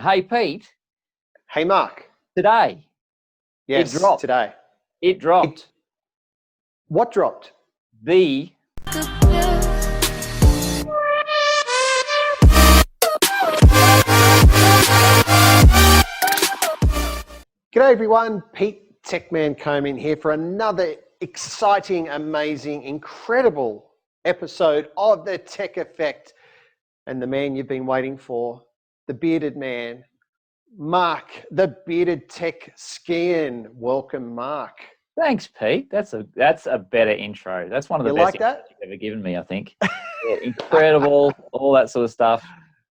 Hey, Pete, Hey, Mark. today it Yes, dropped. today. It It, dropped. what dropped? The G'day, everyone. Pete Tecman Coman here for another exciting, amazing, incredible episode of The Tech Effect. And the man you've been waiting for, the bearded man, Mark, the bearded tech Skehan. Welcome, Mark. Thanks, Pete. That's a better intro. That's one of the You best like intros that? you've ever given me, I think. Yeah, incredible, all that sort of stuff.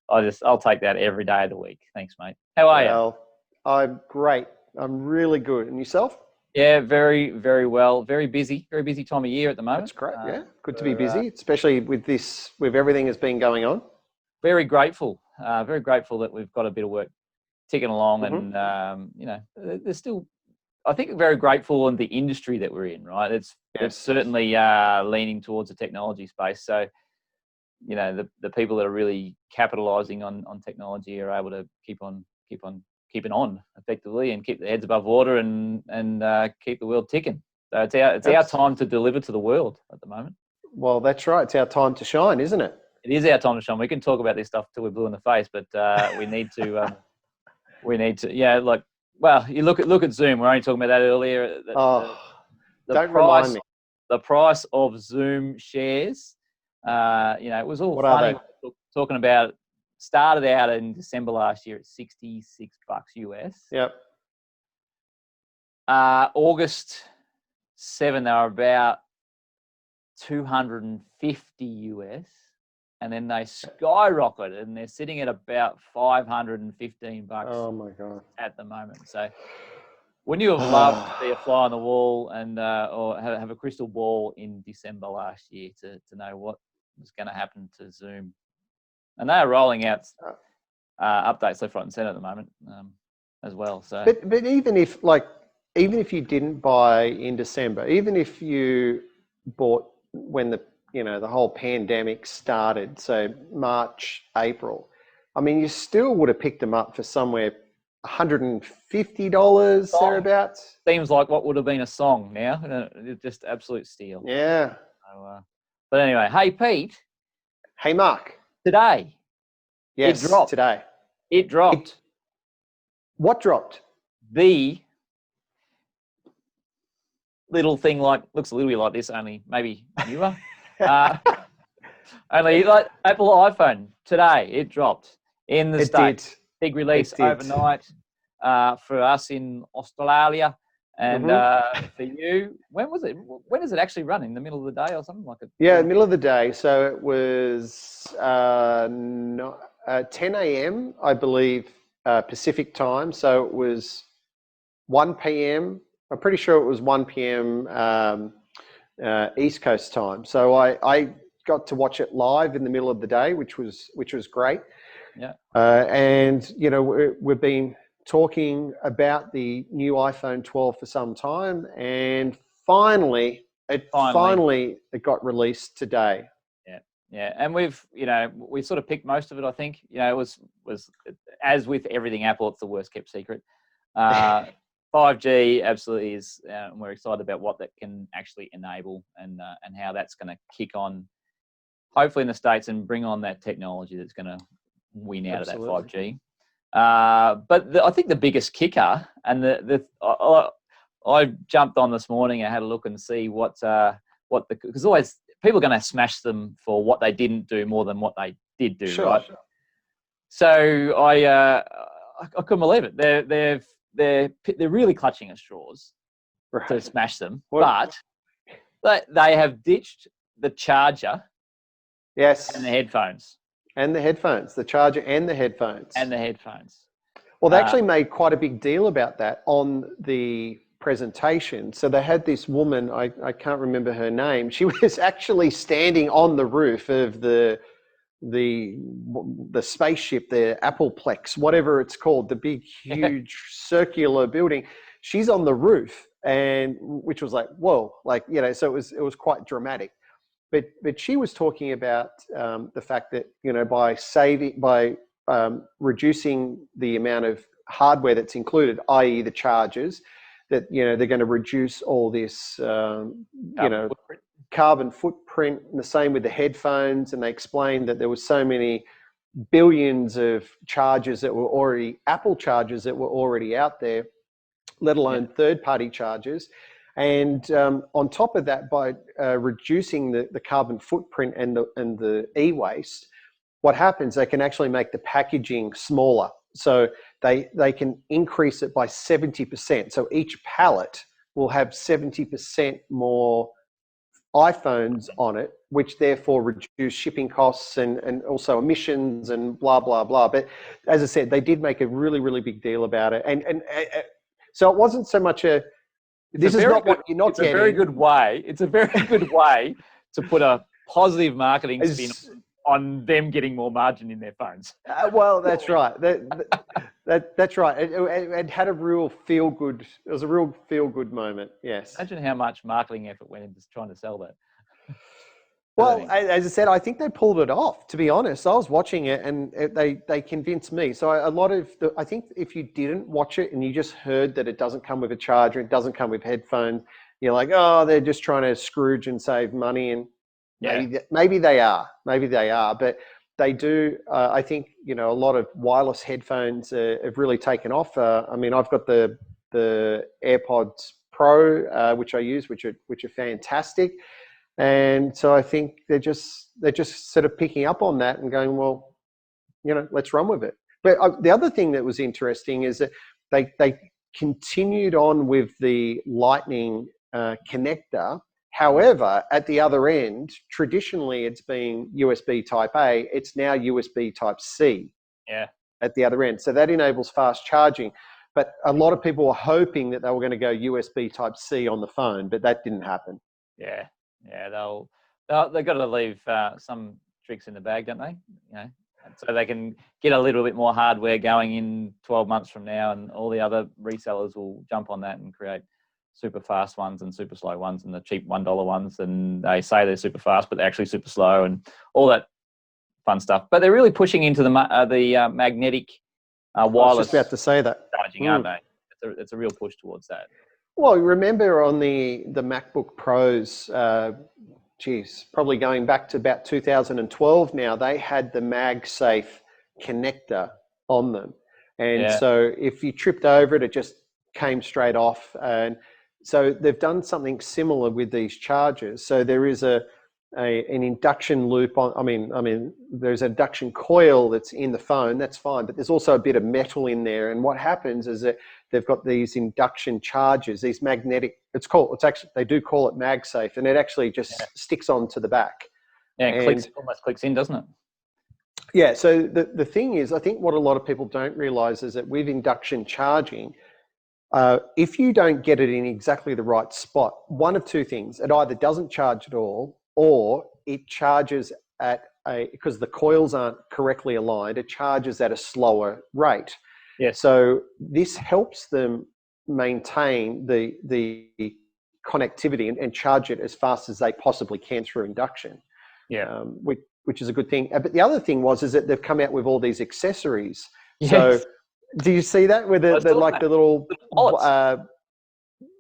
I'll take that every day of the week. Thanks, mate. How are you? Well, I'm great. I'm really good. And yourself? Yeah, very, very well. Very busy time of year at the moment. That's great. Yeah, good to be We're busy, especially with everything that's been going on. very grateful. Very grateful that we've got a bit of work ticking along, Mm-hmm. and there's still. I think very grateful in the industry that we're in, right? It's Yes. certainly leaning towards the technology space. So, the people that are really capitalizing on technology are able to keep on keeping on effectively and keep their heads above water and keep the world ticking. So it's our time to deliver to the world at the moment. Well, that's right. It's our time to shine, isn't it? It is our time to shine. We can talk about this stuff till we're blue in the face, but we need to. Yeah, like, well, you look at Zoom. We were only talking about that earlier. Oh, The don't price, remind me. the price of Zoom shares. It was all What are funny. they? Talking about started out in December last year at $66 US. Yep. August 7, they were about 250 US. And then they skyrocketed, and they're sitting at about $515 Oh my God. at the moment. So, wouldn't you have loved to be a fly on the wall and or have a crystal ball in December last year to know what was going to happen to Zoom? And they are rolling out updates left, right, and centre at the moment as well. So, But even if you didn't buy in December, even if you bought when the whole pandemic started, so March, April, I mean, you still would have picked them up for somewhere $150 thereabouts. seems like what would have been a song now. It's just absolute steal. Yeah. So, but anyway, hey, Pete, Hey, Mark. today Yes, it dropped. today. It dropped. What dropped? The little thing looks a little bit like this, only maybe newer. Only like Apple iPhone today, it dropped in the States. Did. Big release overnight for us in Australia. And for you, when was it? When does it actually run? In the middle of the day or something like it? Yeah, middle of the day. So it was 10 a.m., I believe, Pacific time. So it was 1 p.m. I'm pretty sure it was 1 p.m. East Coast time. So I got to watch it live in the middle of the day, which was great. Yeah. And we've been talking about the new iPhone 12 for some time, and finally it got released today. Yeah, and we sort of picked most of it. I think it was as with everything Apple, it's the worst kept secret. 5G absolutely is, and we're excited about what that can actually enable and how that's going to kick on, hopefully in the States, and bring on that technology that's going to win out of that 5G. But I think the biggest kicker, and I jumped on this morning and had a look and see because always people are going to smash them for what they didn't do more than what they did do, right? Sure. So I couldn't believe it. They're really clutching at straws to smash them, but they have ditched the charger. Yes. And the headphones. The charger and the headphones. Well, they actually made quite a big deal about that on the presentation. So they had this woman, I can't remember her name. She was actually standing on the roof of the spaceship, the Appleplex, whatever it's called, the big, huge circular building. She's on the roof, and which was like, whoa, so it was quite dramatic. But she was talking about the fact that by reducing the amount of hardware that's included, i.e. the chargers, that, they're going to reduce all this, carbon footprint, and the same with the headphones. And they explained that there were so many billions of chargers that were already, Apple chargers that were already out there, let alone third-party chargers. And on top of that, by reducing the carbon footprint and the e-waste, what happens, they can actually make the packaging smaller. So they can increase it by 70%. So each pallet will have 70% more iPhones on it, which therefore reduce shipping costs and also emissions and blah, blah, blah. But as I said, they did make a really, really big deal about it. And so it wasn't so much this is not what you're not getting. It's a very good way. It's a very good way to put a positive marketing spin on them getting more margin in their phones. Well, that's right. That's right. It had a real feel-good. It was a real feel-good moment. Yes. Imagine how much marketing effort went into trying to sell that. Well, as I said, I think they pulled it off. To be honest, I was watching it and they convinced me. So I think if you didn't watch it and you just heard that it doesn't come with a charger, it doesn't come with headphones, you're like, oh, they're just trying to Scrooge and save money. And maybe they are, but they do. I think, a lot of wireless headphones have really taken off. I mean, I've got the AirPods Pro, which I use, which are fantastic. And so I think they're just sort of picking up on that and going, well, let's run with it. But the other thing that was interesting is that they continued on with the Lightning connector. However, at the other end, traditionally it's been USB Type A. It's now USB Type C. Yeah. At the other end. So that enables fast charging. But a lot of people were hoping that they were going to go USB Type C on the phone, but that didn't happen. Yeah. Yeah, they've got to leave some tricks in the bag, don't they? So they can get a little bit more hardware going in 12 months from now, and all the other resellers will jump on that and create super fast ones and super slow ones and the cheap $1 ones. And they say they're super fast, but they're actually super slow and all that fun stuff. But they're really pushing into the magnetic wireless. I was just about to say that. Charging, aren't they? It's a real push towards that. Well, remember on the MacBook Pros, probably going back to about 2012 now, they had the MagSafe connector on them. And so if you tripped over it, it just came straight off. And so they've done something similar with these chargers. So there is an induction loop on, I mean, there's an induction coil that's in the phone, that's fine, but there's also a bit of metal in there. And what happens is that they've got these induction chargers, these magnetic, they do call it MagSafe, and it actually just sticks onto the back. Yeah, it almost clicks in, doesn't it? Yeah, so the thing is, I think what a lot of people don't realize is that with induction charging, if you don't get it in exactly the right spot, one of two things, it either doesn't charge at all, or it charges because the coils aren't correctly aligned, it charges at a slower rate. Yeah. So this helps them maintain the connectivity and charge it as fast as they possibly can through induction. Yeah. Which is a good thing. But the other thing is that they've come out with all these accessories. Yes. So do you see that with the little wallets.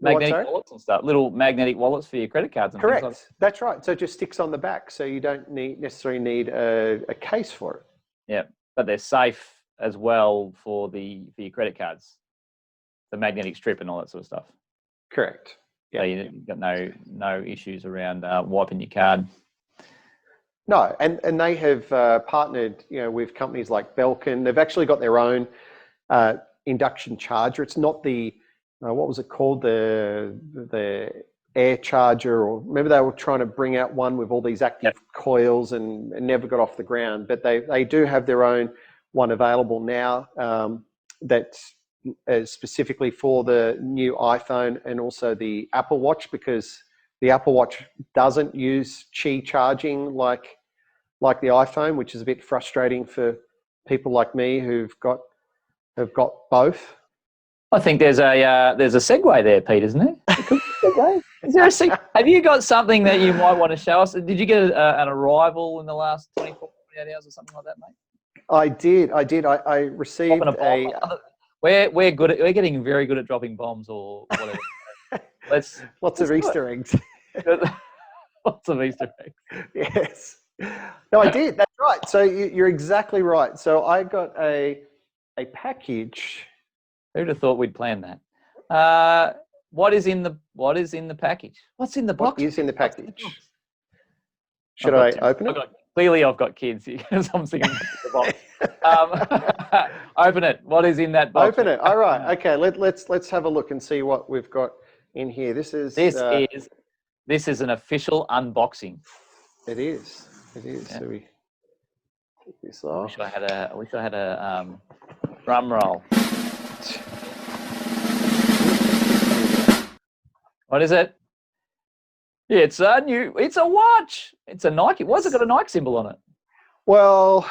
Magnetic wallets and stuff, little magnetic wallets for your credit cards and correct. things like that. That's right. So it just sticks on the back, so you don't necessarily need a case for it. Yeah, but they're safe as well for your credit cards, the magnetic strip and all that sort of stuff. Correct. Yeah, so you've got no issues around wiping your card. No, and they have partnered, with companies like Belkin. They've actually got their own induction charger. It's not the what was it called, the air charger, or remember they were trying to bring out one with all these active coils and never got off the ground. But they do have their own one available now that's specifically for the new iPhone and also the Apple Watch, because the Apple Watch doesn't use Qi charging like the iPhone, which is a bit frustrating for people like me who've got both. I think there's a segue there, Pete, isn't there? Segue? Is there a segue? Have you got something that you might want to show us? Did you get an arrival in the last 24, 48 hours or something like that, mate? I did. I received Dropping a bomb. We're good at. We're getting very good at dropping bombs or whatever. Lots of Easter eggs. Lots of Easter eggs. Yes. No, I did. That's right. So you're exactly right. So I got a package. Who'd have thought we'd planned that? What is in the package? What's in the box? What is in the package? Should I open it? Clearly, I've got kids because I'm thinking the box. Open it. What is in that box? Open it. All right. Okay. Let's have a look and see what we've got in here. This is an official unboxing. It is. Yeah. So we take this off. I wish I had a drum roll. What is it? Yeah, it's a watch. It's a Nike. Why's it got a Nike symbol on it? Well,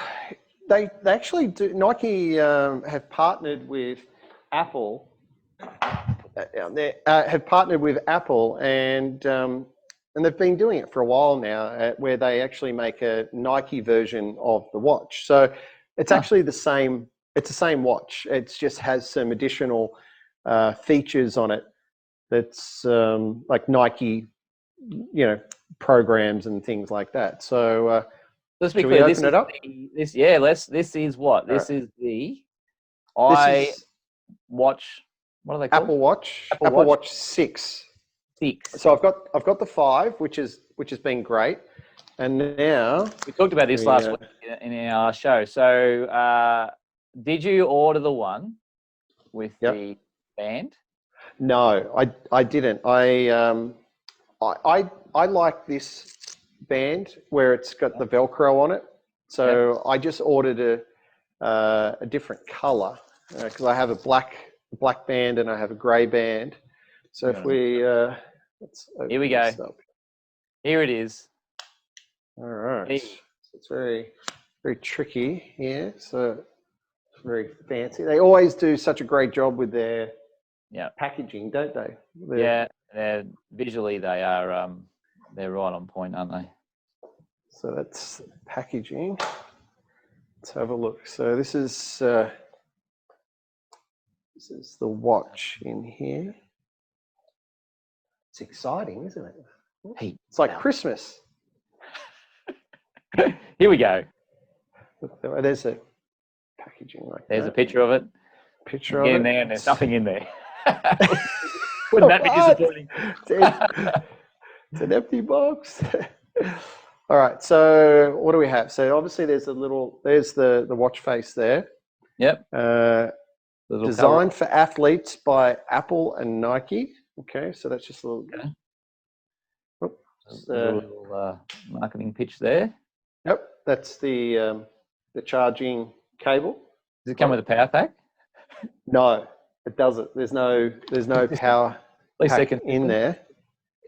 they actually do. Nike have partnered with Apple. Have partnered with Apple, and they've been doing it for a while now, where they actually make a Nike version of the watch. So it's actually the same. It's the same watch. It just has some additional features on it. That's like Nike, programs and things like that. So let's be clear. Open it up? This is what? This is the watch. What are they called? Apple Watch. Apple Watch 6. 6. So I've got the 5, which has been great. And now we talked about this last week in our show. So did you order the one with the band? No, I didn't. I like this band where it's got the Velcro on it. So I just ordered a different color because I have a black band and I have a grey band. So if we let's open here we go. Here it is. All right. So it's very, very tricky here. So it's very fancy. They always do such a great job with their packaging, don't they? Visually they are they're right on point, aren't they? So that's packaging. Let's have a look. So this is the watch in here. It's exciting, isn't it? Hey, it's like Christmas. Here we go. Look, there's a packaging like There's a picture of it. Picture of it. In there, and there's nothing in there. Wouldn't that be disappointing? It's an empty box. All right. So what do we have? So obviously there's the watch face there. Yep. Designed for athletes by Apple and Nike. Okay. So that's just a little. Okay. Little marketing pitch there. Yep. That's the charging cable. Does it come with a power pack? No, it doesn't. There's no power pack in there.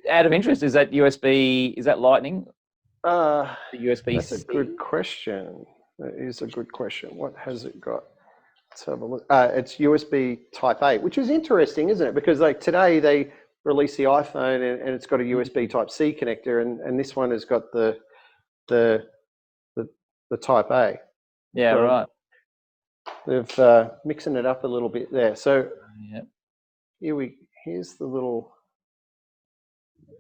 Out of interest, is that USB? Is that Lightning? The USB. That's a good question. That is a good question. What has it got? Let's have a look. It's USB Type A, which is interesting, isn't it? Because like today they released the iPhone and it's got a USB Type C connector, and this one has got the Type A. Yeah, so right. They've mixing it up a little bit there. So here's the little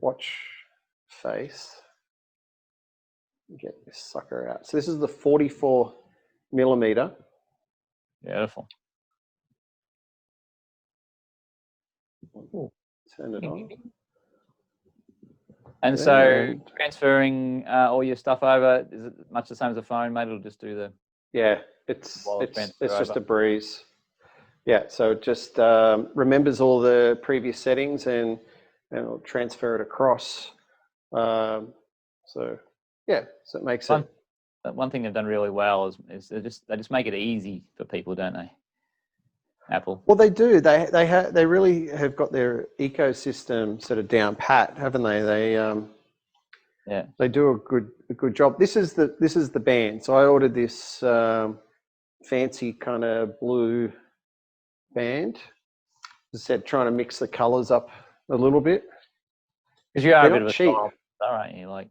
watch face. Get this sucker out. So this is the 44 millimeter. Beautiful. Turn it on. And so transferring all your stuff over, is it much the same as a phone, mate? It'll just do the... Yeah, it's just a breeze. Yeah, so it just remembers all the previous settings and it'll transfer it across. So it makes it. One thing they've done really well is they just make it easy for people, don't they? Apple. Well, they do. They really have got their ecosystem sort of down pat, haven't they? They do a good job. This is the band. So I ordered this fancy kind of blue band. As I said, trying to mix the colours up a little bit. Because you are a bit of a style, aren't you? Like,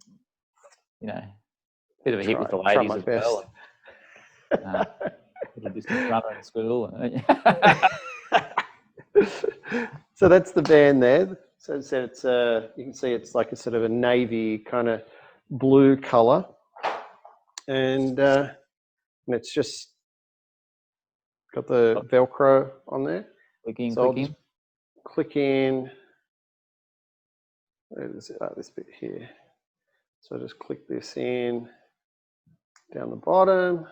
bit of a hit with the ladies as well. Little distance runner in school. So that's the band there. So it's you can see it's like a sort of a navy kind of blue color, and it's just got the Velcro on there. Click in, So click I'll just in. click in. Where's this bit here? So I just click this in down the bottom.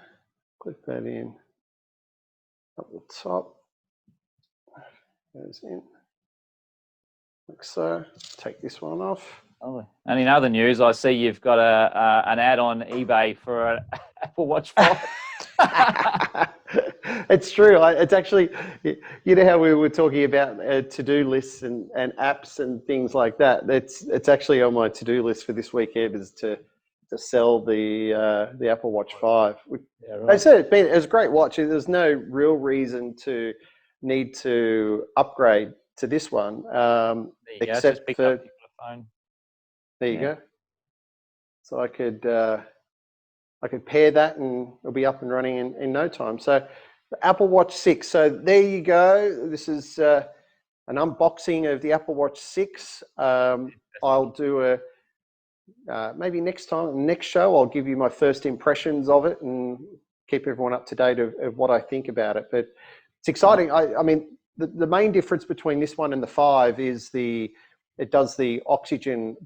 Click that in up the top. Goes in like so. Take this one off. Oh, and in other news, I see you've got an ad on eBay for an Apple Watch 5. It's true. It's actually, you know how we were talking about to-do lists and apps and things like that. It's actually on my to-do list for this weekend is to sell the Apple Watch 5. Yeah, right. I said it was a great watch. There's no real reason to need to upgrade to this one, except just pick for up your phone. there you go. So I could pair that and it'll be up and running in no time. So the Apple Watch 6. So there you go. This is an unboxing of the Apple Watch 6. I'll do maybe next show, I'll give you my first impressions of it and keep everyone up to date of what I think about it. But it's exciting. I mean, the main difference between this one and the 5 is it does the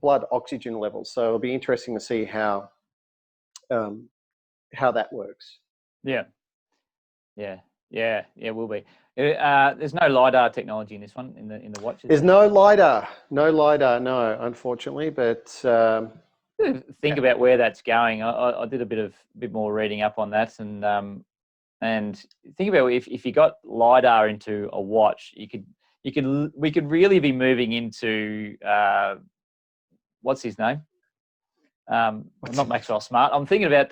blood oxygen levels. So it'll be interesting to see how that works. Yeah, will be. There's no LiDAR technology in this one in the watches. There's no LiDAR, no, unfortunately. But think about where that's going. I did a bit more reading up on that, and think about if you got LiDAR into a watch, we could really be moving into what's his name? Not Maxwell Smart. I'm thinking about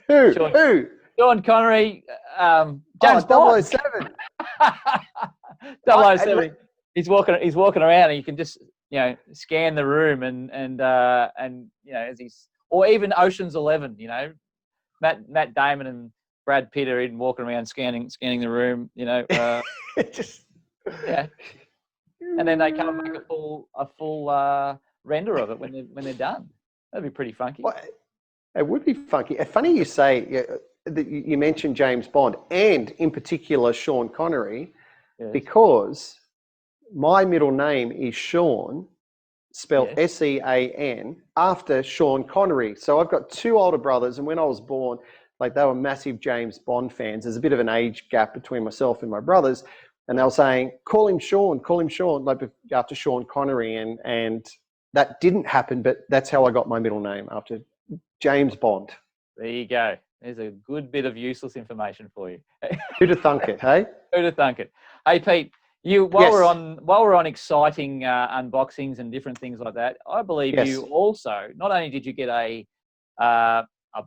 who? Sean Connery, James Bond. 007. 007. He's walking around, and you can just scan the room and as he's, or even Ocean's 11. Matt Damon and Brad Pitt are even walking around scanning the room. Just and then they come and make a full render of it when they're done. That'd be pretty funky. Well, it would be funky. Funny you say that you mentioned James Bond and in particular Sean Connery, because my middle name is Sean, spelled Sean, after Sean Connery. So I've got 2 older brothers, and when I was born, like they were massive James Bond fans. There's a bit of an age gap between myself and my brothers, and they were saying, call him Sean, like after Sean Connery, and that didn't happen, but that's how I got my middle name, after James Bond. There you go. There's a good bit of useless information for you. Who'd have thunk it, hey? Who'd have thunk it? Hey, Pete, while we're on exciting unboxings and different things like that, I believe you also, not only did you get a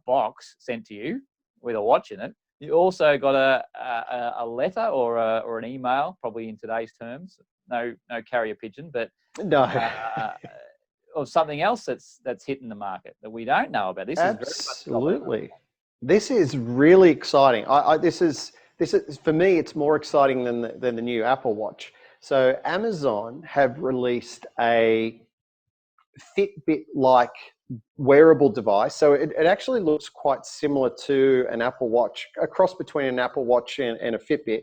box sent to you with a watch in it, you also got a letter or an email, probably in today's terms. No carrier pigeon, but no. Or something else that's hitting the market that we don't know about. This absolutely. This is really exciting. This is for me. It's more exciting than the new Apple Watch. So Amazon have released a Fitbit-like wearable device. So it actually looks quite similar to an Apple Watch, a cross between an Apple Watch and a Fitbit,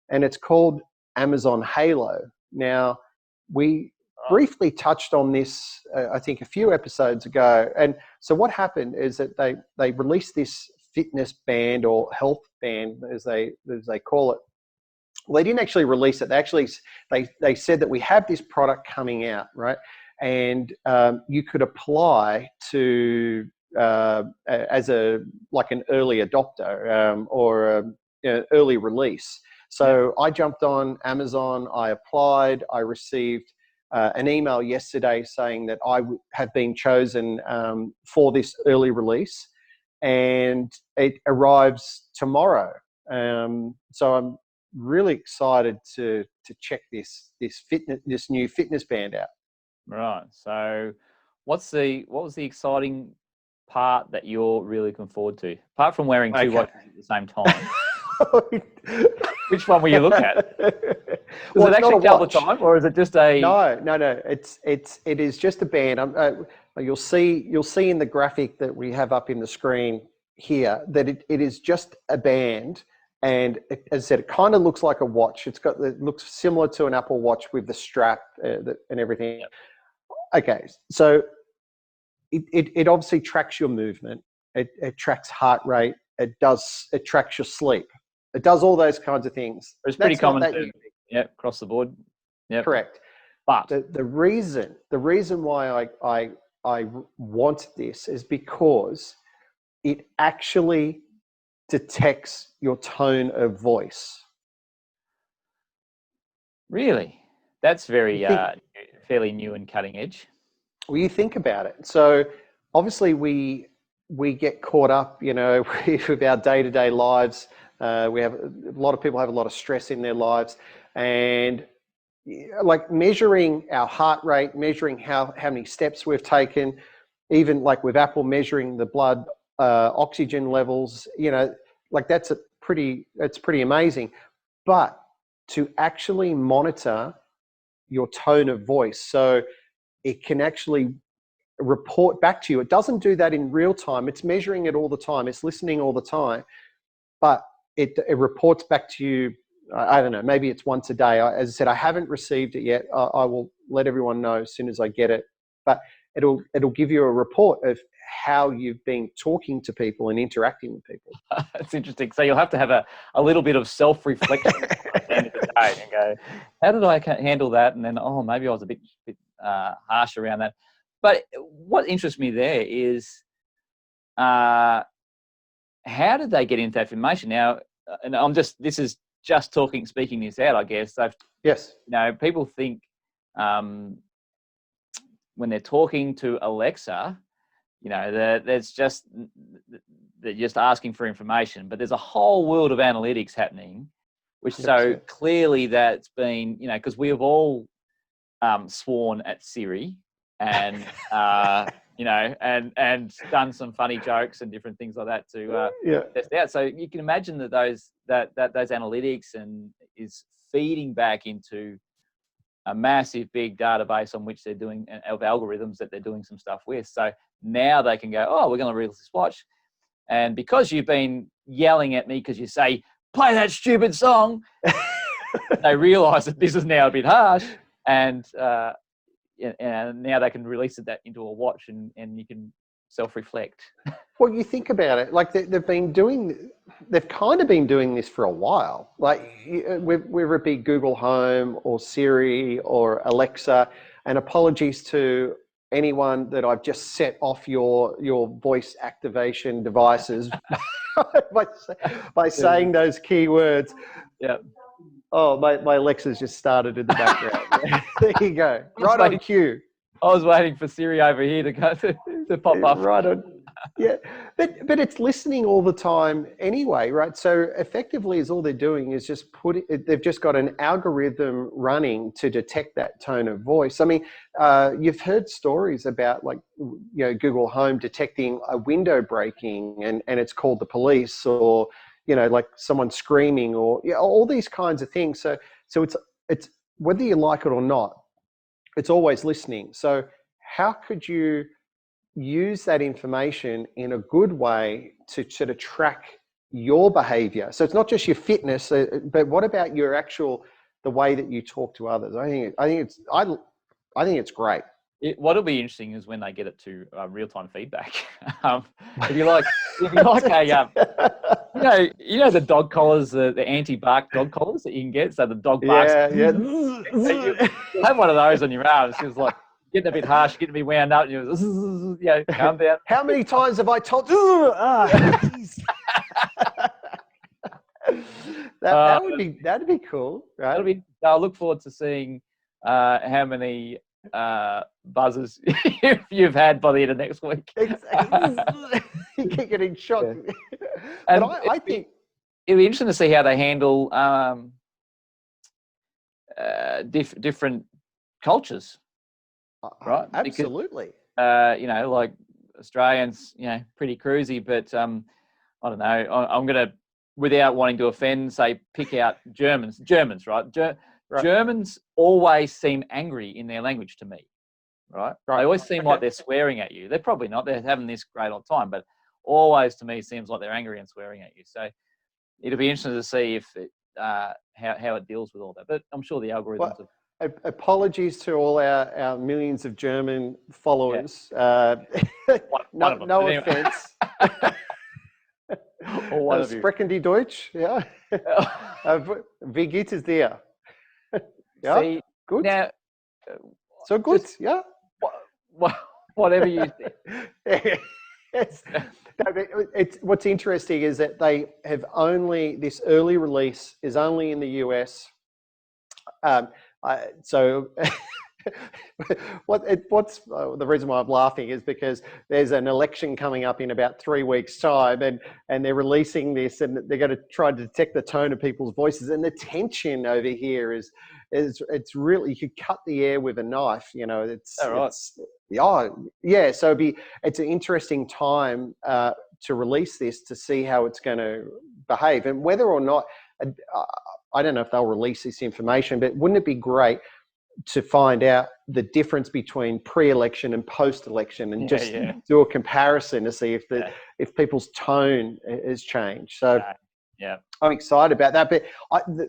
and it's called Amazon Halo. Now we briefly touched on this, I think, a few episodes ago. And so what happened is that they released this fitness band, or health band, as they call it. Well, they didn't actually release it. They said that we have this product coming out, right? And you could apply to as an early adopter or early release. So I jumped on Amazon. I applied. I received an email yesterday saying that I have been chosen for this early release, and it arrives tomorrow. So I'm really excited to check this new fitness band out. Right. So what was the exciting part that you're really looking forward to, apart from wearing two watches at the same time? Which one will you look at? Does it actually tell the time, or is it just a? No. It is just a band. You'll see in the graphic that we have up in the screen here that it is just a band, and as I said, it kind of looks like a watch. It looks similar to an Apple Watch with the strap and everything. Yep. Okay, so it obviously tracks your movement. It tracks heart rate. It tracks your sleep. It does all those kinds of things. It's pretty common. Yeah, across the board. Yeah, correct. But the reason why I want this is because it actually detects your tone of voice. Really, that's very fairly new and cutting edge. Well, you think about it. So obviously we get caught up, with our day-to-day lives. We have a lot of people have a lot of stress in their lives, and like measuring our heart rate, measuring how many steps we've taken, even like with Apple measuring the blood oxygen levels, like it's pretty amazing. But to actually monitor your tone of voice, so it can actually report back to you. It doesn't do that in real time. It's measuring it all the time. It's listening all the time, but it reports back to you. I don't know, maybe it's once a day. As I said, I haven't received it yet. I will let everyone know as soon as I get it. But it'll give you a report of how you've been talking to people and interacting with people. That's interesting. So you'll have to have a little bit of self-reflection at the end of the day and go, how did I handle that? And then, maybe I was a bit harsh around that. But what interests me there is how did they get into that information? Now, and this is just speaking this out, I guess. So, yes. People think when they're talking to Alexa, they're just asking for information, but there's a whole world of analytics happening, which 100%. So clearly that's been, because we have all sworn at Siri and, and done some funny jokes and different things like that to test out. So you can imagine that those analytics and is feeding back into a massive big database on which they're doing of algorithms that they're doing some stuff with. So now they can go, we're going to release this watch. And because you've been yelling at me because you say, play that stupid song, they realize that this is now a bit harsh. And now they can release that into a watch and you can self-reflect. Well, you think about it, like they've kind of been doing this for a while. Like whether it be Google Home or Siri or Alexa, and apologies to anyone that I've just set off your voice activation devices by saying those keywords. Yeah. Oh, my Alexa's just started in the background. There you go. Right on cue. I was waiting for Siri over here to pop up. Right on. Yeah, but it's listening all the time anyway, right? So effectively, is all they're doing is just they've just got an algorithm running to detect that tone of voice. I mean, you've heard stories about Google Home detecting a window breaking and it's called the police, or like someone screaming, or all these kinds of things. So it's whether you like it or not, it's always listening. So how could you use that information in a good way to sort of track your behavior? So it's not just your fitness, but what about the way that you talk to others? I think it's great. What'll be interesting is when they get it to real-time feedback. If you like the dog collars, the anti-bark dog collars that you can get, so the dog barks. Yeah. You have one of those on your arm. It's just like getting a bit harsh, getting me wound up, and you calm down. How many times have I told? That'd be cool, right? I'll look forward to seeing how many buzzers you've had by the end of next week. Exactly. You keep getting shocked. Yeah. And I think it'll be interesting to see how they handle different cultures, right? Absolutely. Because, like Australians, pretty cruisy, but I don't know. I'm going to, without wanting to offend, say pick out Germans. Germans, right? Right. Germans always seem angry in their language to me, right? They always seem like they're swearing at you. They're probably not. They're having this great old time, but always to me seems like they're angry and swearing at you. So it'll be interesting to see if how it deals with all that. But I'm sure the algorithms Well, apologies to all our millions of German followers. No offense. Sprechen die Deutsch? Ja. Wie geht es dir? Ja, see, gut. Now, so good, yeah. Whatever you think. Yes. What's interesting is that they have this early release is only in the US. So what's the reason why I'm laughing is because there's an election coming up in about 3 weeks' time, and they're releasing this, and they're going to try to detect the tone of people's voices, and the tension over here is it's really, you could cut the air with a knife. Yeah. So it's an interesting time to release this to see how it's going to behave, and whether or not. I don't know if they'll release this information, but wouldn't it be great to find out the difference between pre-election and post-election, and do a comparison to see if people's tone has changed. So I'm excited about that. But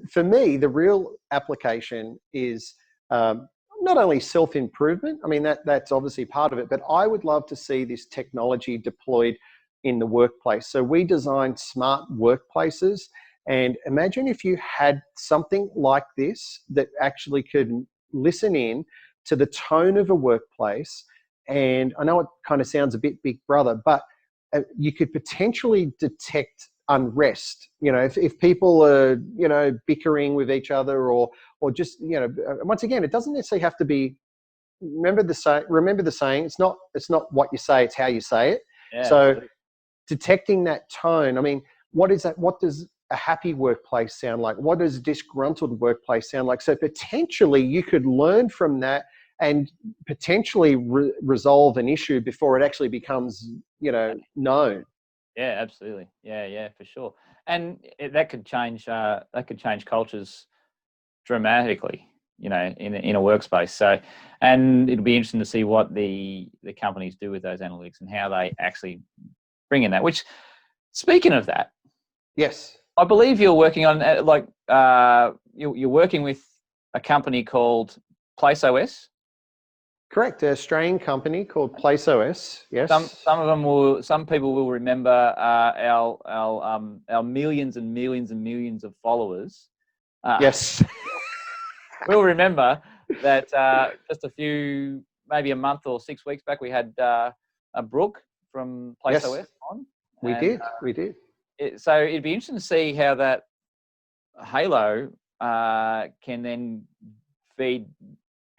for me, the real application is not only self-improvement. I mean, that's obviously part of it, but I would love to see this technology deployed in the workplace. So we designed smart workplaces. And imagine if you had something like this that actually could listen in to the tone of a workplace. And I know it kind of sounds a bit Big Brother, but you could potentially detect unrest. If people are, bickering with each other, or just, once again, it doesn't necessarily have to be. Remember the saying. It's not what you say; it's how you say it. Yeah, so, absolutely. Detecting that tone. I mean, what is that? What does a happy workplace sound like? What does a disgruntled workplace sound like? So potentially you could learn from that and potentially resolve an issue before it actually becomes, known. Yeah, absolutely. Yeah, for sure. And that could change cultures dramatically, in a workspace. So, and it'll be interesting to see what the companies do with those analytics and how they actually bring in that. Which, speaking of that, yes. I believe you're working on you're working with a company called PlaceOS. Correct, an Australian company called PlaceOS. Yes. Some people will remember our millions and millions and millions of followers. Yes. We'll remember that just maybe a month or 6 weeks back, we had a Brooke from PlaceOS on. We did. So it'd be interesting to see how that Halo can then feed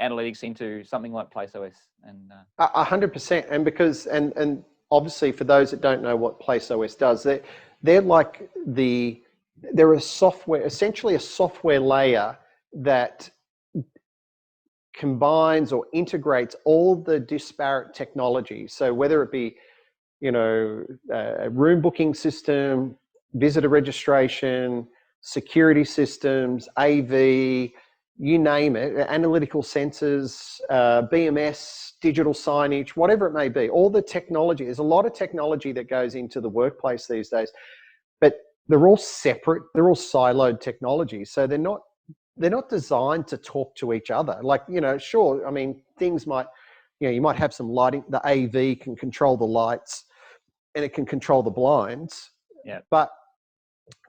analytics into something like PlaceOS. And 100%. And because and obviously for those that don't know what PlaceOS does, they're like they're essentially a software layer that combines or integrates all the disparate technologies. So whether it be a room booking system, visitor registration, security systems, AV, you name it, analytical sensors, BMS, digital signage, whatever it may be, all the technology. There's a lot of technology that goes into the workplace these days, but they're all separate. They're all siloed technologies. So they're not designed to talk to each other. Like, sure, I mean, things might, you might have some lighting. The AV can control the lights and it can control the blinds. Yeah. But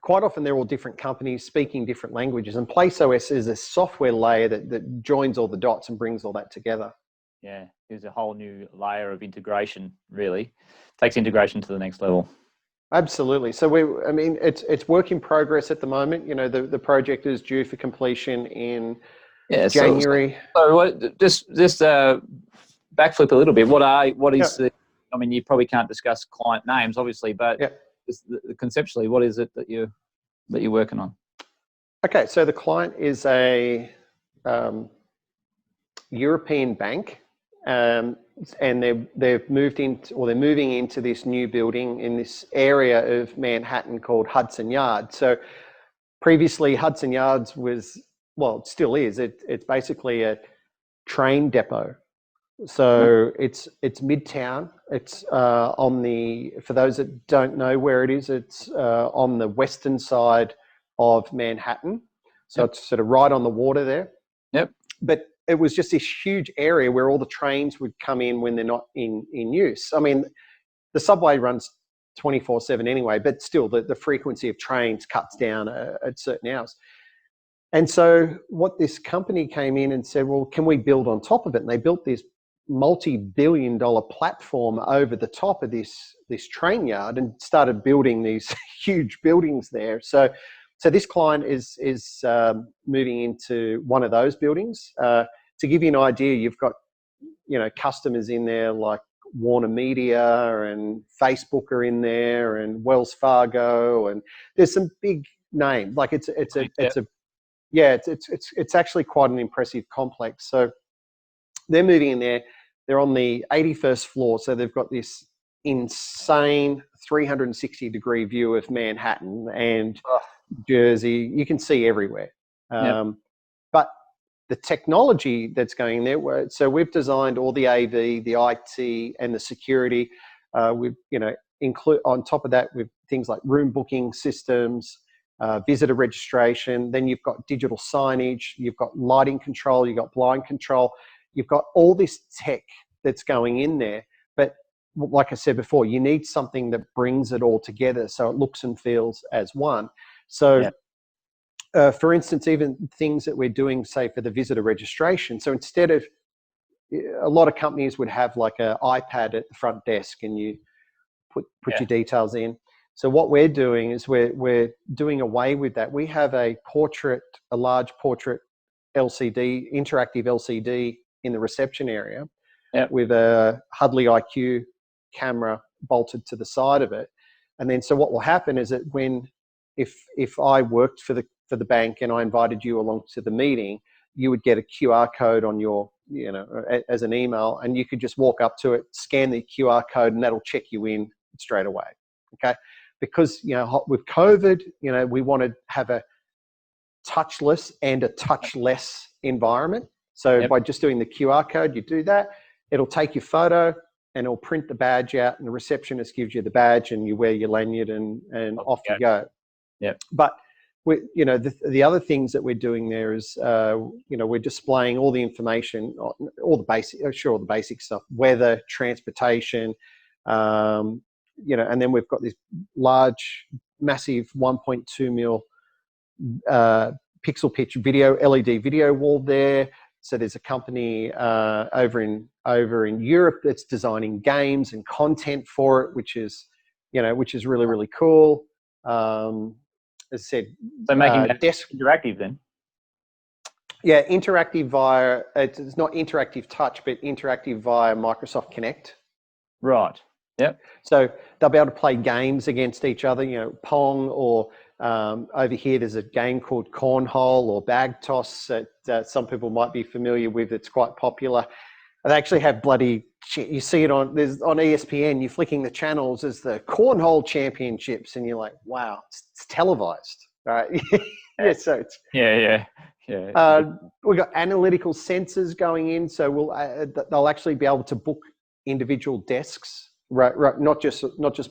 quite often they're all different companies speaking different languages, and PlaceOS is a software layer that joins all the dots and brings all that together. Yeah, there's a whole new layer of integration, really. Takes integration to the next level. Absolutely. So it's work in progress at the moment. The project is due for completion in January. Just backflip a little bit. What is the? I mean, you probably can't discuss client names, obviously, but conceptually, what is it that you're working on? Okay, so the client is a European bank. and they've moved into, or they're moving into this new building in this area of Manhattan called Hudson Yards. So previously Hudson Yards was, well, it still is. It's basically a train depot. So it's Midtown. It's on the, for those that don't know where it is, it's on the western side of Manhattan. So it's sort of right on the water there. Yep. But it was just this huge area where all the trains would come in when they're not in use. I mean, the subway runs 24/7 anyway, but still the frequency of trains cuts down at certain hours. And so what this company came in and said, well, can we build on top of it? And they built this multi-billion-dollar platform over the top of this train yard and started building these huge buildings there. So this client is moving into one of those buildings. To give you an idea, you've got, you know, customers in there like Warner Media and Facebook are in there, and Wells Fargo, and there's some big names. Like it's actually quite an impressive complex. So they're moving in there. They're on the 81st floor, so they've got this insane 360-degree view of Manhattan and Jersey. You can see everywhere. But the technology that's going there, so we've designed all the AV, the IT, and the security. We've, you know, include on top of that with things like room booking systems, visitor registration. Then you've got digital signage, you've got lighting control, you've got blind control. You've got all this tech that's going in there. But like I said before, you need something that brings it all together so it looks and feels as one. So for instance, even things that we're doing, say, for the visitor registration. So instead of, a lot of companies would have like an iPad at the front desk and you put your details in. So what we're doing is we're doing away with that. We have a large portrait LCD, interactive LCD in the reception area with a Hudley IQ camera bolted to the side of it. And then so what will happen is that if I worked for the bank and I invited you along to the meeting, you would get a QR code on your, you know, as an email, and you could just walk up to it, scan the QR code, and that'll check you in straight away. Okay. Because, you know, with COVID, you know, we want to have a touchless and a touchless environment. So by just doing the QR code, you do that, it'll take your photo and it'll print the badge out, and the receptionist gives you the badge and you wear your lanyard and off you go. But you know, the other things that we're doing there is, you know, we're displaying all the information, all the basic stuff, weather, transportation, you know, and then we've got this large, massive 1.2 mil pixel pitch video, LED video wall there. So there's a company over in Europe that's designing games and content for it, which is really, really cool. As I said, so making that interactive then. Yeah, interactive via, it's not interactive touch, but interactive via Microsoft Connect. Right. Yep. So they'll be able to play games against each other, you know, Pong, or over here there's a game called Cornhole or Bag Toss that some people might be familiar with. It's quite popular. They actually have you see it on ESPN, you're flicking the channels as the Cornhole Championships, and you're like, wow, it's televised, right? So it's we've got analytical sensors going in, so they'll actually be able to book individual desks, right? Not just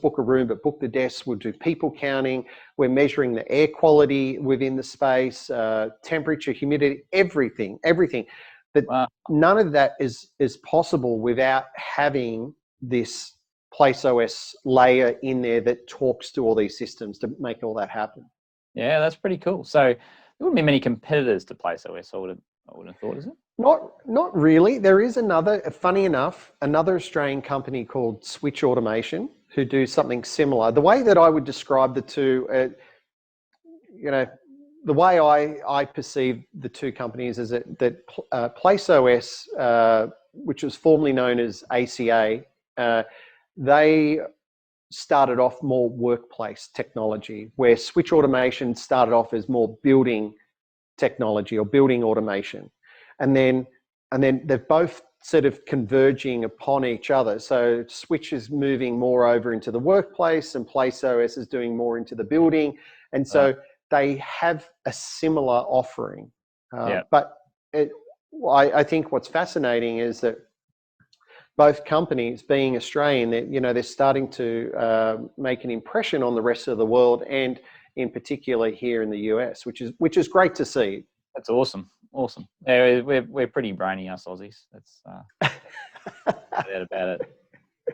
book a room, but book the desks. We'll do people counting. We're measuring the air quality within the space, temperature, humidity, everything. But none of that is possible without having this PlaceOS layer in there that talks to all these systems to make all that happen. Yeah, that's pretty cool. So there wouldn't be many competitors to PlaceOS, I would have thought, is it? Not really. There is funny enough, another Australian company called Switch Automation who do something similar. The way that I would describe the two, you know, the way I perceive the two companies is that PlaceOS, which was formerly known as ACA, they started off more workplace technology, where Switch Automation started off as more building technology or building automation. And then they've both sort of converging upon each other. So Switch is moving more over into the workplace, and Place OS is doing more into the building. And so they have a similar offering. But I think what's fascinating is that both companies, being Australian, they're starting to make an impression on the rest of the world, and in particular here in the US, which is great to see. That's awesome. Awesome. Yeah, we're pretty brainy, us Aussies. That's no doubt about it.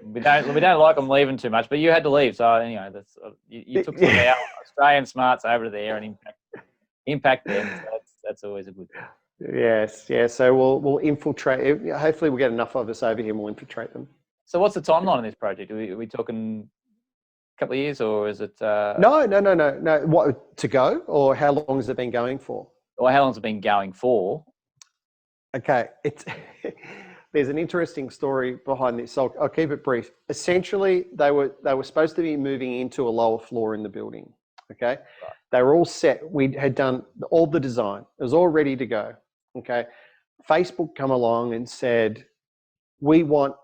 We don't like them leaving too much, but you had to leave, so anyway, that's you took some of our Australian smarts over to there and impact them. So that's always a good thing. Yes, yeah. So we'll infiltrate. Hopefully, we'll get enough of us over here, and we'll infiltrate them. So, what's the timeline on this project? Are we talking a couple of years, or is it? No. What, to go, or how long has it been going for? Or how long has it been going for? Okay, there's an interesting story behind this. So I'll keep it brief. Essentially, they were supposed to be moving into a lower floor in the building. Okay, right. They were all set. We had done all the design. It was all ready to go. Okay, Facebook come along and said, we want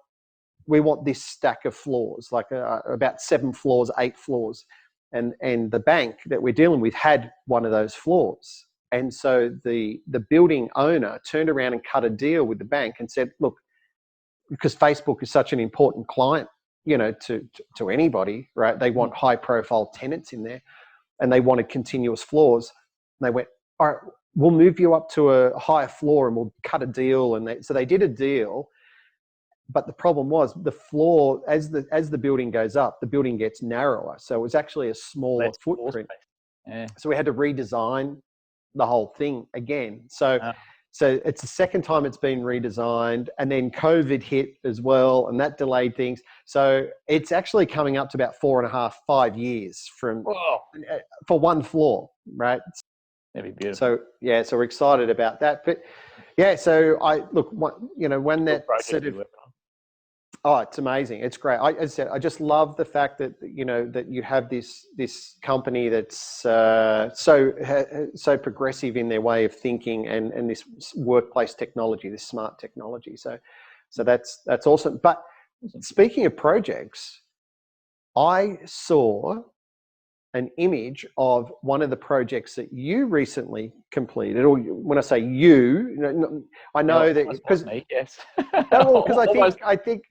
this stack of floors, like about 7 floors, 8 floors, and the bank that we're dealing with had one of those floors. And so the building owner turned around and cut a deal with the bank and said, look, because Facebook is such an important client, to anybody, right? They want high profile tenants in there, and they wanted continuous floors. And they went, all right, we'll move you up to a higher floor and we'll cut a deal. And so they did a deal. But the problem was the floor, as the building goes up, the building gets narrower. So it was actually a smaller footprint. Yeah. So we had to redesign the whole thing again. So it's the second time it's been redesigned, and then COVID hit as well, and that delayed things. So it's actually coming up to about 4.5, 5 years for one floor, right? That'd be beautiful. So yeah, so we're excited about that. But yeah, so when that sort of, oh, it's amazing. It's great. As I said, I just love the fact that that you have this company that's so progressive in their way of thinking, and this workplace technology, this smart technology. So that's awesome. But speaking of projects, I saw an image of one of the projects that you recently completed. Or when I say you, I know that because yes, because I think.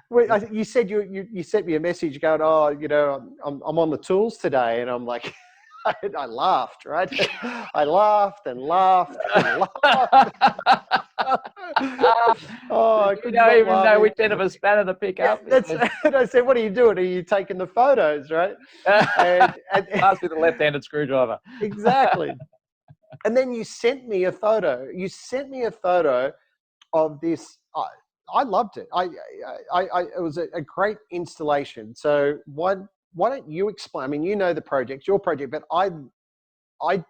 Well, you said you sent me a message going, oh, I'm on the tools today, and I'm like, I laughed, right? I laughed and laughed and laughed. Oh, I you don't even know which end of a spanner to pick up. And I said, what are you doing? Are you taking the photos, right? And pass with a left-handed screwdriver. Exactly. And then you sent me a photo. You sent me a photo of this. I loved it. It was a great installation. So why don't you explain? I mean, the project, your project, but I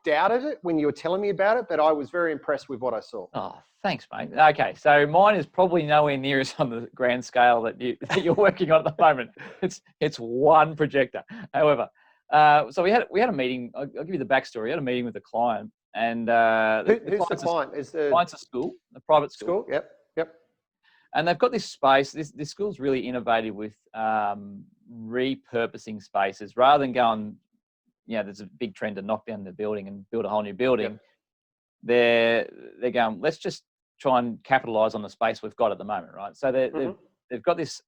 doubted it when you were telling me about it, but I was very impressed with what I saw. Oh, thanks, mate. Okay, so mine is probably nowhere near as on the grand scale that you're working on at the moment. It's one projector. However, so we had a meeting. I'll give you the backstory. We had a meeting with the client, and who's the client? Is the client's a school, a private school. Yep. And they've got this space. This school's really innovative with repurposing spaces rather than going. There's a big trend to knock down the building and build a whole new building. Yep. They're going, let's just try and capitalize on the space we've got at the moment, right? So they've got this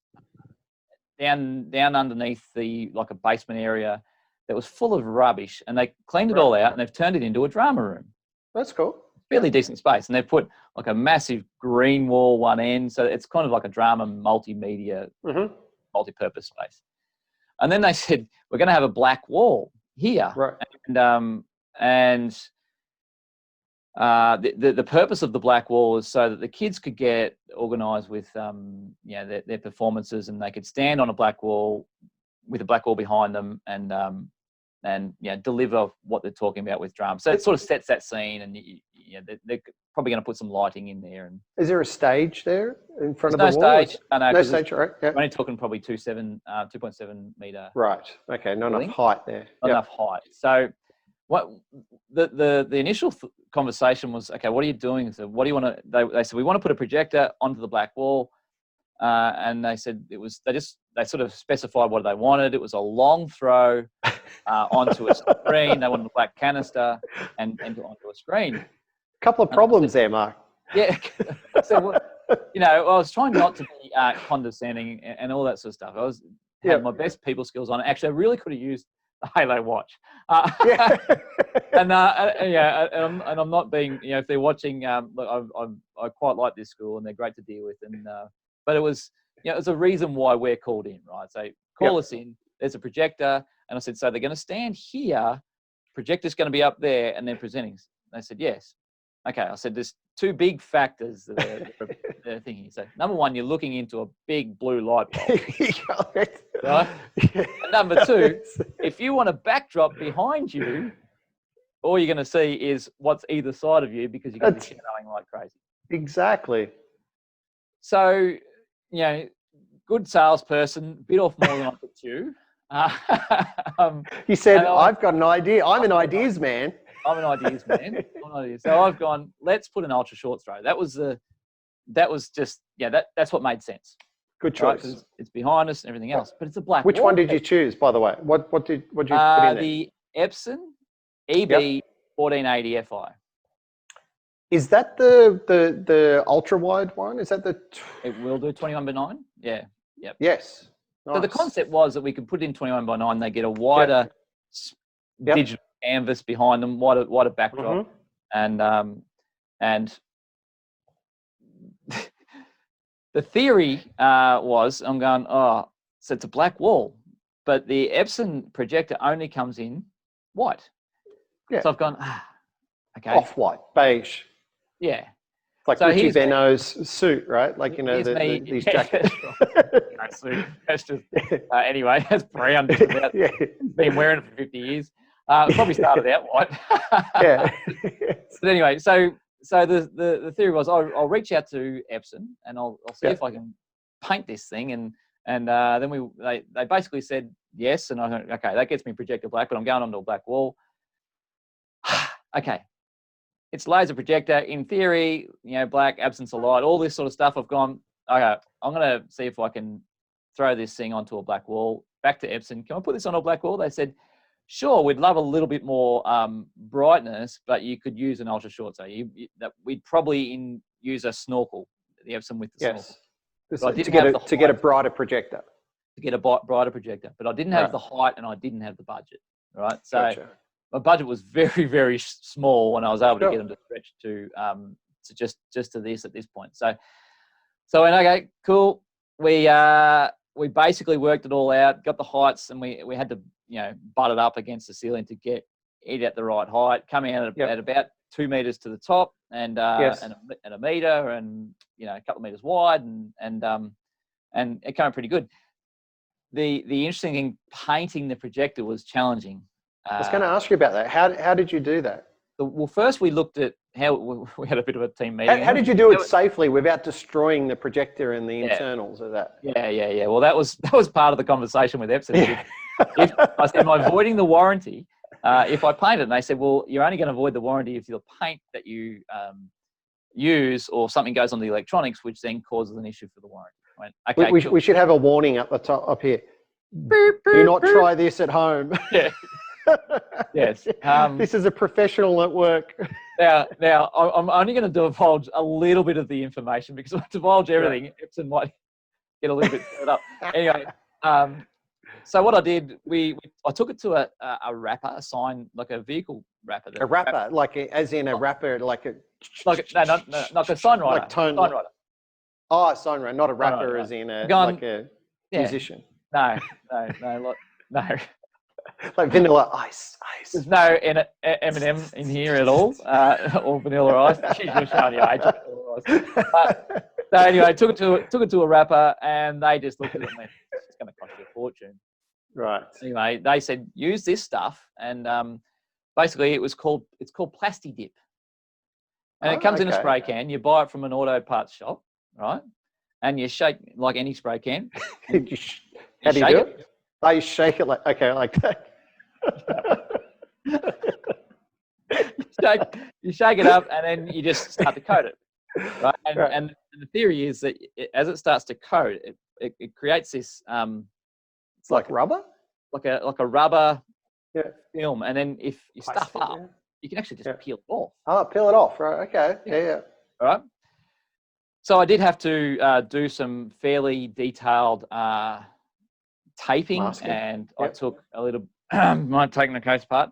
down underneath like a basement area that was full of rubbish, and they cleaned it all out and they've turned it into a drama room. That's cool. Fairly decent space, and they've put like a massive green wall one end, so it's kind of like a drama multimedia multi-purpose space. And then they said, we're going to have a black wall here, right? And the purpose of the black wall is so that the kids could get organised with their performances, and they could stand on a black wall with a black wall behind them, and deliver what they're talking about with drama. So it sort of sets that scene, and they're probably going to put some lighting in there. And is there a stage there in front of the wall? Stage. No stage, right? Yep. We're only talking probably 2.7 metre. Right. Okay. Not enough height there. Not enough height. So what the initial conversation was, okay, what are you doing? So what do you want to? They said we want to put a projector onto the black wall, and they said they sort of specified what they wanted. It was a long throw onto a screen. They wanted a black canister and onto a screen. Couple of problems there, Mark. Yeah. So, well, I was trying not to be condescending and all that sort of stuff. I had my best people skills on it. Actually, I really could have used the Halo watch. And I'm not being, if they're watching, look, I quite like this school and they're great to deal with. And but it was, it's a reason why we're called in, right? So call us in. There's a projector, and I said, so they're going to stand here. Projector's going to be up there, and they're presenting. They said yes. Okay, I said there's two big factors that they're thinking. So number one, you're looking into a big blue light bulb. Right? And number two, if you want a backdrop behind you, all you're going to see is what's either side of you because you're going to be shadowing like crazy. Exactly. So, good salesperson, bit off more than I could chew. He said, I've got an idea. I'm an ideas man. I'm an ideas man. So I've gone, let's put an ultra short throw. That's what made sense. Good choice. Right? It's behind us and everything else, but it's a black Which wall. one did you choose, by the way? What did you put in there? The Epson EB 1480 Fi. Is that the ultra wide one? Is that It will do 21:9. Yeah. Yep. Yes. Nice. So the concept was that we could put in 21:9. They get a wider digital canvas behind them, wider backdrop, and the theory was, I'm going, so it's a black wall, but the Epson projector only comes in white. Yeah. So I've gone, okay, off-white, beige. Yeah. It's like Richie Benno's suit, right? Like, these jackets. Suit. That's just, anyway, that's brown. Been wearing it for 50 years. Probably started out white. But anyway, so the theory was I'll reach out to Epson and I'll see if I can paint this thing. And then they basically said yes. And I thought, okay, that gets me projector black, but I'm going onto a black wall. Okay. It's laser projector. In theory, black, absence of light, all this sort of stuff. I've gone, okay, I'm going to see if I can throw this thing onto a black wall. Back to Epson. Can I put this on a black wall? They said, sure, we'd love a little bit more brightness, but you could use an ultra short. So we'd probably use a snorkel, the Epson with the snorkel. To get a brighter projector. To get a brighter projector. But I didn't have the height and I didn't have the budget, right? So my budget was very, very small when I was able to get them to stretch to just to this at this point. So I went, okay, cool. We basically worked it all out, got the heights, and we had to butt it up against the ceiling to get it at the right height, coming out at about 2 meters to the top and a meter and a couple of meters wide and it came pretty good. The interesting thing, painting the projector was challenging. I was going to ask you about that. How did you do that? Well, first we looked at how we had a bit of a team meeting. How did you do it safely without destroying the projector and the internals of that? Yeah. Well, that was part of the conversation with Epson. If I said, am I avoiding the warranty if I paint it? And they said, well, you're only going to avoid the warranty if the paint that you use or something goes on the electronics, which then causes an issue for the warranty. I went, okay, we should have a warning up the top up here. Do not try this at home. Yeah. Yes. This is a professional at work. Now, I'm only going to divulge a little bit of the information because if I divulge everything, Epson might get a little bit stirred up. Anyway, so what I did, I took it to a wrapper, a sign, like a vehicle wrapper. A wrapper, as in a wrapper, like a sign writer. Like sign writer. Oh, a sign writer, not a rapper as in a musician. No. Like Vanilla Ice. There's no M&M in here at all, or Vanilla Ice. You're showing your age. So anyway, took it to a rapper, and they just looked at it and went, "It's going to cost you a fortune." Right. Anyway, they said use this stuff, and basically it's called Plasti Dip, and it comes in a spray can. You buy it from an auto parts shop, right? And you shake like any spray can. How do you do it? Oh, you shake it like that. you shake it up, and then you just start to coat it, right? Right. And the theory is that as it starts to coat, it creates this It's like rubber? like a rubber Yeah. film, and then if you stuff Plastic, up, yeah. you can actually just peel it off. Oh, peel it off, right? Okay. Yeah. All right. So I did have to do some fairly detailed taping, Masking. and I took a little. Might taking the case apart.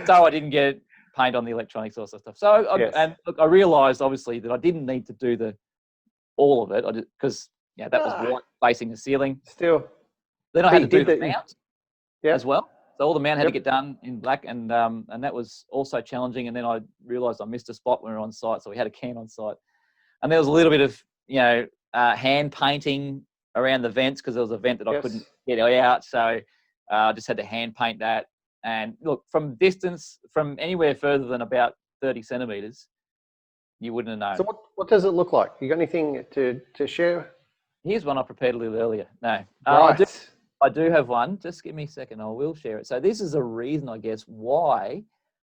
So I didn't get paint on the electronics or stuff. So I realised obviously that I didn't need to do all of it. Because that was white facing the ceiling. Still. Then I had to do the mount as well. So all the mount had to get done in black, and that was also challenging. And then I realised I missed a spot when we were on site, so we had a can on site, and there was a little bit of hand painting around the vents because there was a vent that I couldn't get out, so I just had to hand paint that. And look, from distance, from anywhere further than about 30 centimeters, you wouldn't have known. So what does it look like? You got anything to share? Here's one I prepared a little earlier. No, right. I do have one. Just give me a second. I will share it. So this is a reason, I guess, why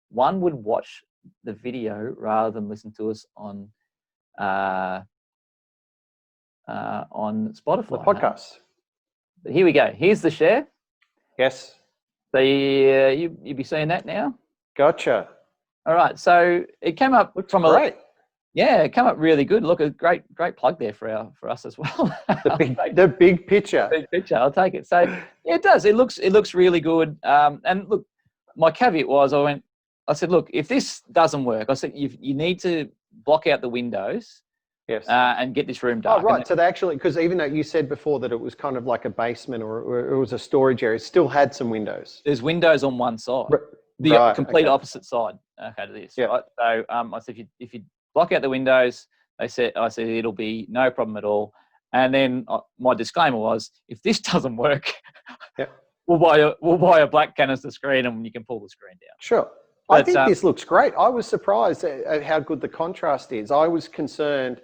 one would watch the video rather than listen to us on Spotify. The podcast. But here we go. Here's the share. Yes. So you'll be seeing that now. Gotcha. All right. So it came up from great. It came up really good. Look, a great plug there for us as well. The big picture. Big picture. I'll take it. So yeah, it does. It looks really good. And look, my caveat was I said, look, if this doesn't work, I said you need to block out the windows. Yes. And get this room dark. Oh, right. So they actually, because even though you said before that it was kind of like a basement or it was a storage area, it still had some windows. There's windows on one side. The complete opposite side. Okay, to this. Yeah. Right? So I said if you block out the windows, I said it'll be no problem at all. And then my disclaimer was, if this doesn't work, we'll buy a black canister screen and you can pull the screen down. Sure. But, I think this looks great. I was surprised at how good the contrast is. I was concerned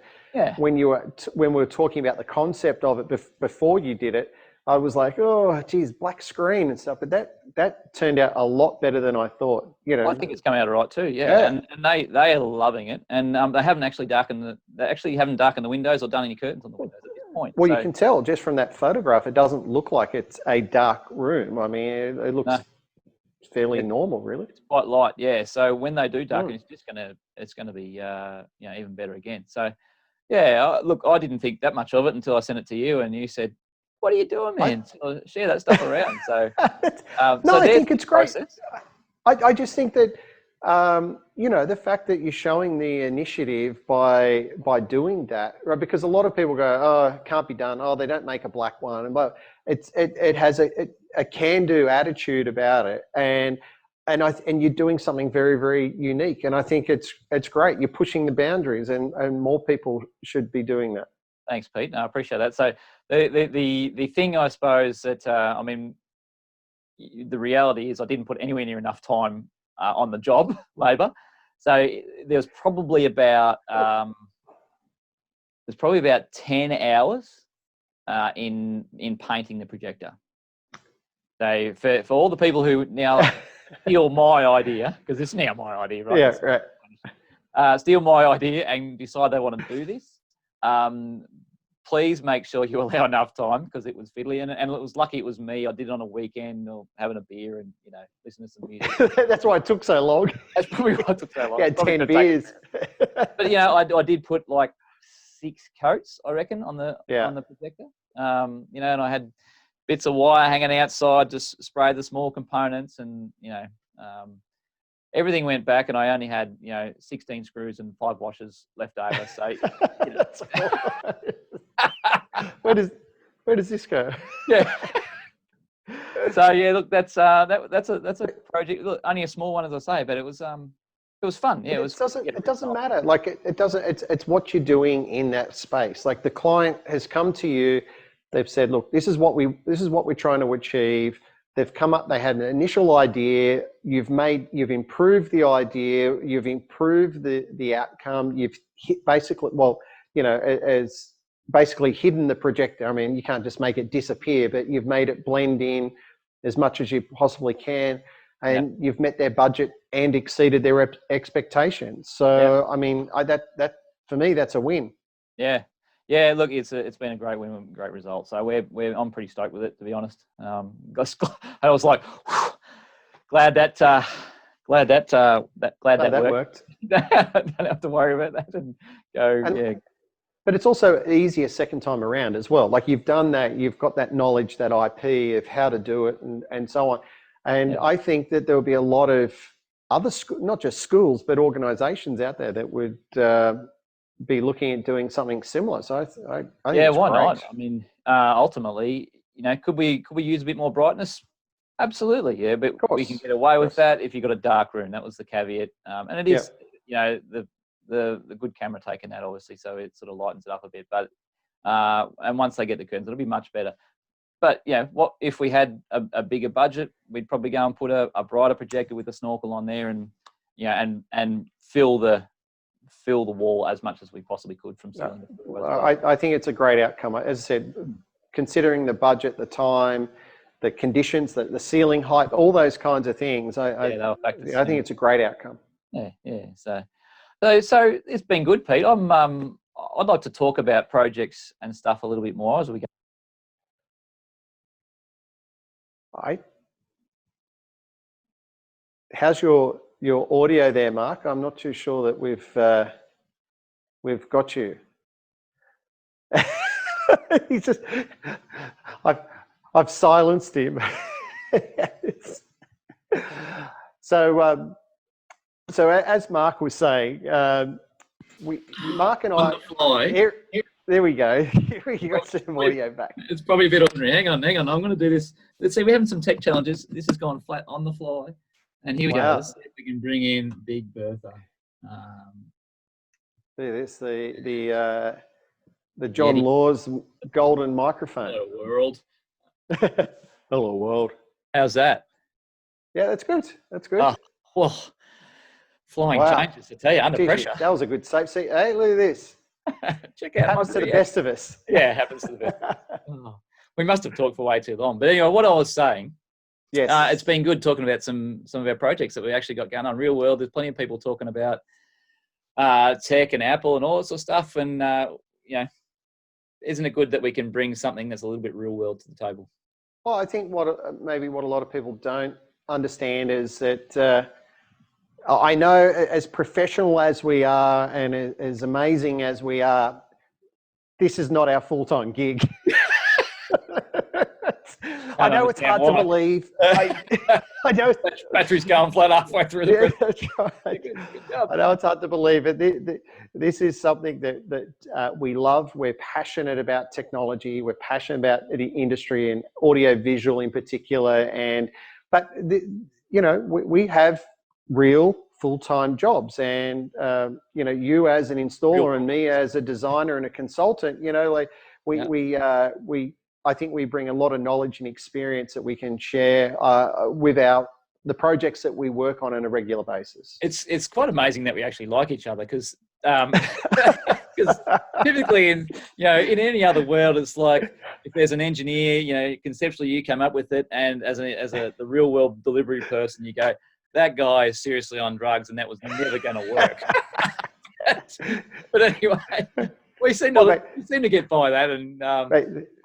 when we were talking about the concept of it before you did it. I was like, oh, geez, black screen and stuff. But that turned out a lot better than I thought. I think it's come out all right too. Yeah. And they are loving it. And they haven't actually darkened the windows or done any curtains on the windows at this point. Well, you can tell just from that photograph, it doesn't look like it's a dark room. I mean, it looks fairly normal, really. It's quite light, yeah. So when they do darken, it's gonna be even better again. So look, I didn't think that much of it until I sent it to you, and you said, "What are you doing, man? Share that stuff around." So I think it's great. I just think that the fact that you're showing the initiative by doing that, right? Because a lot of people go, "Oh, it can't be done. Oh, they don't make a black one," but it has a can-do attitude about it, and you're doing something very, very unique. And I think it's great. You're pushing the boundaries, and more people should be doing that. Thanks, Pete. No, I appreciate that. So the thing, I suppose, that the reality is I didn't put anywhere near enough time on the job labour. So there's probably about 10 hours in painting the projector. So for all the people who now steal my idea, because it's now my idea, right? Yeah, right. Steal my idea and decide they want to do this, please make sure you allow enough time, because it was fiddly, and it was lucky it was me. I did it on a weekend, or having a beer and listening to some music. That's why it took so long. That's probably why it took so long. Yeah, 10 beers. But I did put like 6 coats, I reckon, on the projector. And I had bits of wire hanging outside, just spray the small components, and everything went back, and I only had 16 screws and 5 washers left over. So that's where does this go? Yeah. So look, that's a project. Look, only a small one, as I say, but it was fun. Yeah, it doesn't matter. Like it doesn't. It's what you're doing in that space. Like the client has come to you. They've said, look, this is what we're trying to achieve. They've come up, they had an initial idea, you've improved the idea, you've improved the outcome, you've basically hidden the projector. I mean, you can't just make it disappear, but you've made it blend in as much as you possibly can, and you've met their budget and exceeded their expectations. So, I mean, that for me, that's a win. Yeah. Look, it's been a great win, great result. So I'm pretty stoked with it, to be honest. I was like, whew, glad that worked. Don't have to worry about that and go. But it's also easier second time around as well. Like, you've done that, you've got that knowledge, that IP of how to do it, and so on. And I think that there will be a lot of other not just schools, but organisations out there that would be looking at doing something similar. So I think it's why great. not? I mean, ultimately, could we use a bit more brightness? Absolutely, yeah. But we can get away with that if you've got a dark room. That was the caveat, and it is, the good camera taking that, obviously, so it sort of lightens it up a bit. But and once they get the curtains, it'll be much better. But what if we had a bigger budget? We'd probably go and put a brighter projector with a snorkel on there, and and fill the wall as much as we possibly could from ceiling to floor as well. I think it's a great outcome. As I said, considering the budget, the time, the conditions, the ceiling height, all those kinds of things, I think it's a great outcome. Yeah. So it's been good, Pete. I'd like to talk about projects and stuff a little bit more as we go. How's your audio there, Mark? I'm not too sure that we've got you. He's just, I've silenced him. So as Mark was saying, Mark and on the fly. There we go. You got some audio back. It's probably a bit ordinary. Hang on. I'm going to do this. Let's see. We're having some tech challenges. This has gone flat on the fly. And here we go. Let's see if we can bring in Big Bertha. This the John Law's golden microphone. Hello, world. Hello, world. How's that? Yeah, that's good. That's good. Oh, well, flying changes, I tell you, under pressure. That was a good save. See, hey, look at this. Check out. Happens to the best of us. Yeah, happens to the best. We must have talked for way too long. But anyway, what I was saying. Yes. It's been good talking about some of our projects that we actually got going on. Real world, there's plenty of people talking about tech and Apple and all that sort of stuff. And, isn't it good that we can bring something that's a little bit real world to the table? Well, I think what a lot of people don't understand is that I know, as professional as we are and as amazing as we are, this is not our full-time gig. I know it's hard to believe. I know battery's going flat halfway through the. Yeah, that's right. I know it's hard to believe it. This is something that we love. We're passionate about technology. We're passionate about the industry and audio visual in particular. But we have real full-time jobs, and you as an installer and me as a designer and a consultant, I think we bring a lot of knowledge and experience that we can share with the projects that we work on a regular basis. It's quite amazing that we actually like each other, because typically in any other world, it's like, if there's an engineer, conceptually you come up with it, and as the real world delivery person, you go, that guy is seriously on drugs, and that was never going to work. But anyway. We seem to get by that, and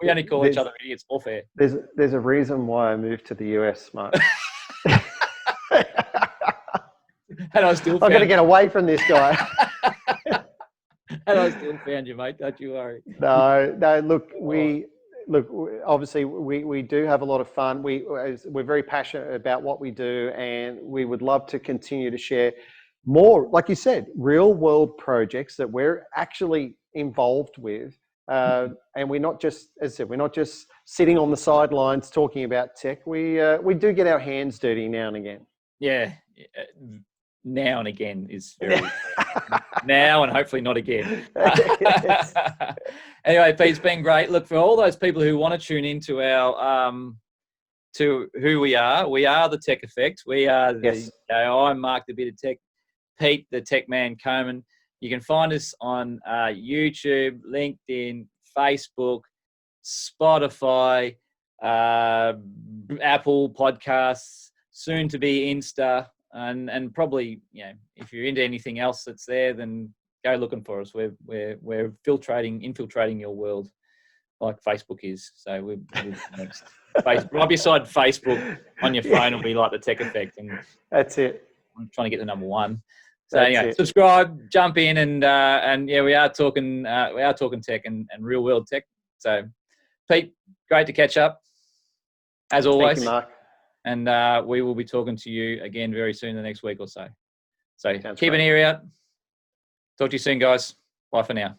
we only call each other idiots off air. There's a reason why I moved to the US, Mark. And I still. I've got to get away from this guy. And I still found you, mate. Don't you worry. No. Look. Obviously, we do have a lot of fun. We're very passionate about what we do, and we would love to continue to share more, like you said, real world projects that we're actually involved with, and we're not just, as I said, we're not just sitting on the sidelines talking about tech. We do get our hands dirty now and again. Yeah, now and again is very now, and hopefully not again. Anyway, Pete, it's been great. Look, for all those people who want to tune into our to who we are the Tech Effect. We are I'm Mark, the Bit of Tech. Pete, the Tecman Coman. You can find us on YouTube, LinkedIn, Facebook, Spotify, Apple Podcasts, soon to be Insta, and probably, if you're into anything else that's there, then go looking for us. We're infiltrating your world like Facebook is. So we're next. Right beside Facebook on your phone will be like the Tech Effect, and that's it. I'm trying to get to number 1. So That's anyway, it. subscribe, jump in, and yeah, we are talking tech and real world tech. So Pete, great to catch up as always. Thank you, Mark. And we will be talking to you again very soon, the next week or so. So Sounds keep great. an ear out. Talk to you soon, guys. Bye for now.